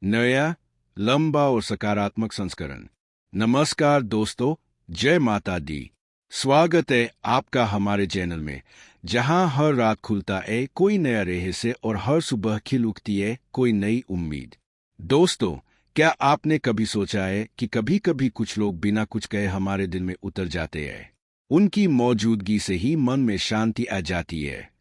नया, लंबा और सकारात्मक संस्करण। नमस्कार दोस्तों, जय माता दी। स्वागत है आपका हमारे चैनल में, जहां हर रात खुलता है कोई नया रहस्य और हर सुबह खिल उठती है कोई नई उम्मीद। दोस्तों, क्या आपने कभी सोचा है कि कभी कभी कुछ लोग बिना कुछ कहे हमारे दिल में उतर जाते हैं। उनकी मौजूदगी से ही मन में शांति आ जाती है।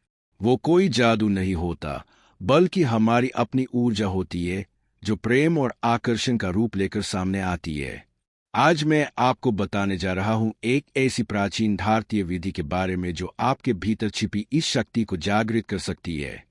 वो कोई जादू नहीं होता, बल्कि हमारी अपनी ऊर्जा होती है, जो प्रेम और आकर्षण का रूप लेकर सामने आती है। आज मैं आपको बताने जा रहा हूं एक ऐसी प्राचीन भारतीय विधि के बारे में जो आपके भीतर छिपी इस शक्ति को जागृत कर सकती है।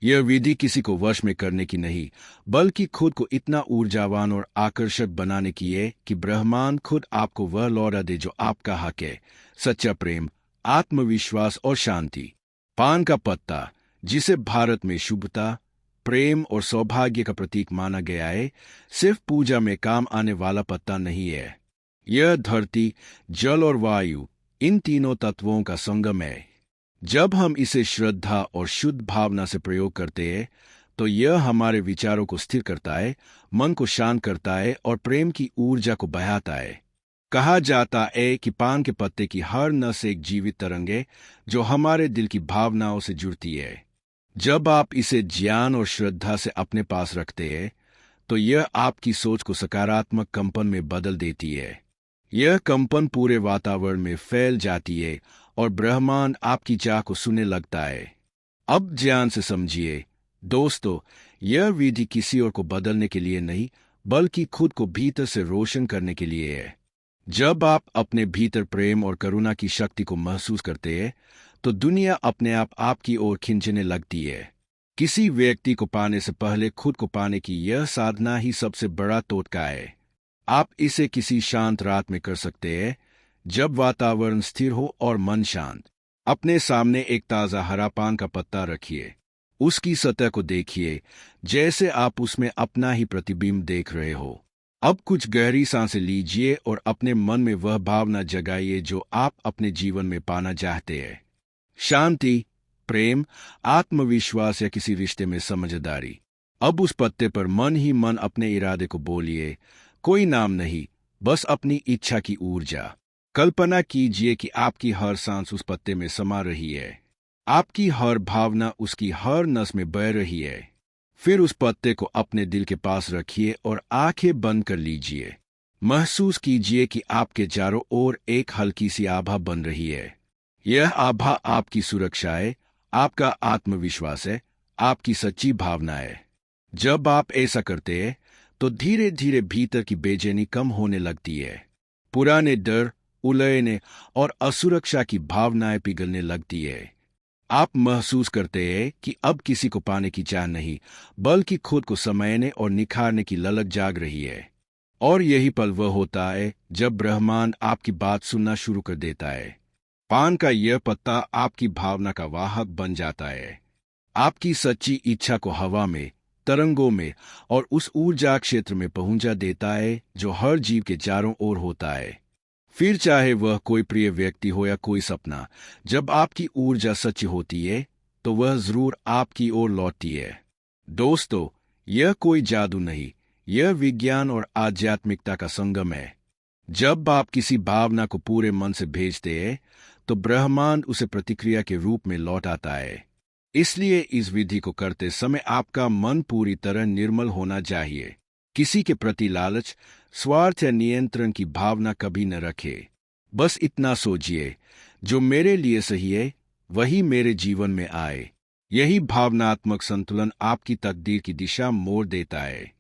यह विधि किसी को वश में करने की नहीं, बल्कि खुद को इतना ऊर्जावान और आकर्षक बनाने की है कि ब्रह्मांड खुद आपको वह लौटा दे जो आपका हक है। सच्चा प्रेम, आत्मविश्वास और शांति। पान का पत्ता, जिसे भारत में शुभता, प्रेम और सौभाग्य का प्रतीक माना गया है, सिर्फ पूजा में काम आने वाला पत्ता नहीं है। यह धरती, जल और वायु, इन तीनों तत्वों का संगम है। जब हम इसे श्रद्धा और शुद्ध भावना से प्रयोग करते हैं, तो यह हमारे विचारों को स्थिर करता है, मन को शांत करता है और प्रेम की ऊर्जा को बढ़ाता है। कहा जाता है कि पान के पत्ते की हर नस एक जीवित तरंग है, जो हमारे दिल की भावनाओं से जुड़ती है। जब आप इसे ज्ञान और श्रद्धा से अपने पास रखते हैं, तो यह आपकी सोच को सकारात्मक कंपन में बदल देती है। यह कंपन पूरे वातावरण में फैल जाती है और ब्रह्मांड आपकी चाह को सुनने लगता है। अब ध्यान से समझिए दोस्तों, यह विधि किसी और को बदलने के लिए नहीं, बल्कि खुद को भीतर से रोशन करने के लिए है। जब आप अपने भीतर प्रेम और करुणा की शक्ति को महसूस करते हैं, तो दुनिया अपने आप आपकी ओर खींचने लगती है। किसी व्यक्ति को पाने से पहले खुद को पाने की यह साधना ही सबसे बड़ा टोटका है। आप इसे किसी शांत रात में कर सकते हैं, जब वातावरण स्थिर हो और मन शांत। अपने सामने एक ताज़ा हरा पान का पत्ता रखिए। उसकी सतह को देखिए, जैसे आप उसमें अपना ही प्रतिबिंब देख रहे हो। अब कुछ गहरी सांसें लीजिए और अपने मन में वह भावना जगाइए जो आप अपने जीवन में पाना चाहते हैं। शांति, प्रेम, आत्मविश्वास या किसी रिश्ते में समझदारी। अब उस पत्ते पर मन ही मन अपने इरादे को बोलिए। कोई नाम नहीं, बस अपनी इच्छा की ऊर्जा। कल्पना कीजिए कि आपकी हर सांस उस पत्ते में समा रही है। आपकी हर भावना उसकी हर नस में बह रही है। फिर उस पत्ते को अपने दिल के पास रखिए और आंखें बंद कर लीजिए। महसूस कीजिए कि आपके चारों ओर एक हल्की सी आभा बन रही है। यह आभा आपकी सुरक्षा है, आपका आत्मविश्वास है, आपकी सच्ची भावना है। जब आप ऐसा करते हैं, तो धीरे धीरे भीतर की बेचैनी कम होने लगती है। पुराने डर, उलझने और असुरक्षा की भावनाएं पिघलने लगती है। आप महसूस करते हैं कि अब किसी को पाने की चाह नहीं, बल्कि खुद को समझने और निखारने की ललक जाग रही है। और यही पल वह होता है जब ब्रह्मांड आपकी बात सुनना शुरू कर देता है। पान का यह पत्ता आपकी भावना का वाहक बन जाता है। आपकी सच्ची इच्छा को हवा में, तरंगों में और उस ऊर्जा क्षेत्र में पहुंचा देता है जो हर जीव के चारों ओर होता है। फिर चाहे वह कोई प्रिय व्यक्ति हो या कोई सपना, जब आपकी ऊर्जा सच्ची होती है, तो वह जरूर आपकी ओर लौटती है। दोस्तों, यह कोई जादू नहीं, यह विज्ञान और आध्यात्मिकता का संगम है। जब आप किसी भावना को पूरे मन से भेजते हैं, तो ब्रह्मांड उसे प्रतिक्रिया के रूप में लौट आता है। इसलिए इस विधि को करते समय आपका मन पूरी तरह निर्मल होना चाहिए। किसी के प्रति लालच, स्वार्थ या नियंत्रण की भावना कभी न रखे। बस इतना सोचिए, जो मेरे लिए सही है, वही मेरे जीवन में आए। यही भावनात्मक संतुलन आपकी तकदीर की दिशा मोड़ देता है।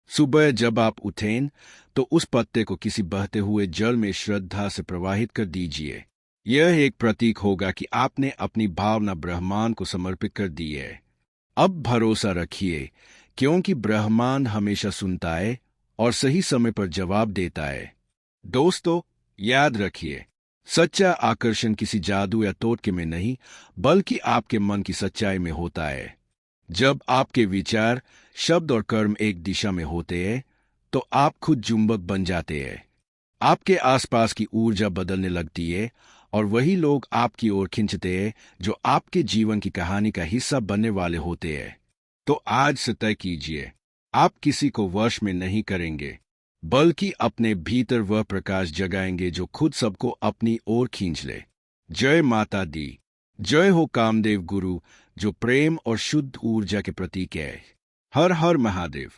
सुबह जब आप उठें, तो उस पत्ते को किसी बहते हुए जल में श्रद्धा से प्रवाहित कर दीजिए। यह एक प्रतीक होगा कि आपने अपनी भावना ब्रह्मांड को समर्पित कर दी है। अब भरोसा रखिए, क्योंकि ब्रह्मांड हमेशा सुनता है और सही समय पर जवाब देता है। दोस्तों, याद रखिए, सच्चा आकर्षण किसी जादू या टोटके में नहीं, बल्कि आपके मन की सच्चाई में होता है। जब आपके विचार, शब्द और कर्म एक दिशा में होते हैं, तो आप खुद चुंबक बन जाते हैं। आपके आसपास की ऊर्जा बदलने लगती है और वही लोग आपकी ओर खींचते हैं जो आपके जीवन की कहानी का हिस्सा बनने वाले होते हैं। तो आज से तय कीजिए, आप किसी को वश में नहीं करेंगे, बल्कि अपने भीतर वह प्रकाश जगाएंगे जो खुद सबको अपनी ओर खींच ले। जय माता दी। जय हो कामदेव गुरु, जो प्रेम और शुद्ध ऊर्जा के प्रतीक है। हर हर महादेव।